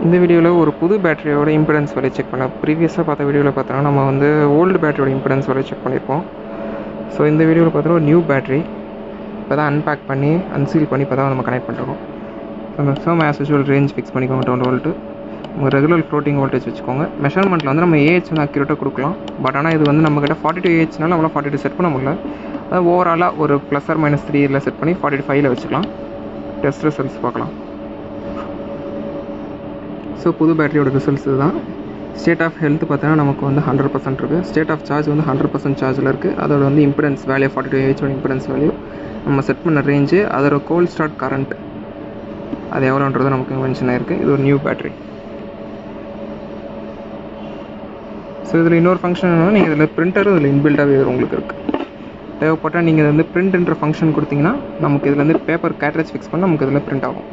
இந்த வீடியோவில் ஒரு புது பேட்டரியோட இம்பிடன்ஸ் வேலையை செக் பண்ணலாம். ப்ரீவியஸாக பார்த்த வீடியோவில் பார்த்தோன்னா நம்ம வந்து ஓல்டு பேட்டரியோட இம்பிடன்ஸ் வேலையை செக் பண்ணியிருப்போம். ஸோ இந்த வீடியோவில் பார்த்தோன்னா ஒரு நியூ பேட்டரி இப்போ தான் அன்பேக் பண்ணி அன்சீல் பண்ணி இப்போ தான் நம்ம கனெக்ட் பண்ணுறோம். So maximum as usual range fix பண்ணிக்கோங்க 12 வோல்ட்டு. உங்கள் ரெகுலர் ஃப்ளோட்டிங் வோல்டேஜ் வச்சுக்கோங்க. மெஷர்மெண்ட்டில் வந்து நம்ம ஏஹெச் வந்து அக்யூரேட்டாக கொடுக்கலாம். பட் ஆனால் இது வந்து நம்மக்கிட்ட 42 ஏஹெச்னால நம்மளால் 42 செட் பண்ண முடியல. அதாவது ஓவராலாக ஒரு +or-3 செட் பண்ணி 45 வச்சுக்கலாம். டெஸ்ட் ரிசல்ட்ஸ் பார்க்கலாம். ஸோ புது பேட்டரியோட ரிசல்ட்ஸ் இதுதான். ஸ்டேட் ஆஃப் ஹெல்த் பார்த்தீங்கன்னா நமக்கு வந்து 100% இருக்குது. ஸ்டேட் ஆஃப் சார்ஜ் வந்து 100% சார்ஜில் இருக்குது. அதோட வந்து இம்பிடன்ஸ் வேல்யூ 42 ஏஹெச்சோட இம்பிடன்ஸ் வேல்யூ, நம்ம செட் பண்ண ரேஞ்சு, அதோட கோல்ட் ஸ்டார்ட் கரண்ட் அது எவ்வளோன்றது நமக்கு மென்ஷன் ஆகிருக்கு. இது ஒரு நியூ பேட்டரி. ஸோ இதில் இன்னொரு ஃபங்க்ஷன் என்னன்னா, நீங்கள் இதில் பிரிண்டரும் இதில் இன்பில்டாகவே உங்களுக்கு இருக்குது. தேவைப்பட்டால் நீங்கள் வந்து பிரிண்ட்ன்ற ஃபங்க்ஷன் கொடுத்தீங்கன்னா நமக்கு இதில் வந்து பேப்பர் கேட்ரேஜ் ஃபிக்ஸ் பண்ணால் நமக்கு இதில் பிரிண்ட் ஆகும்.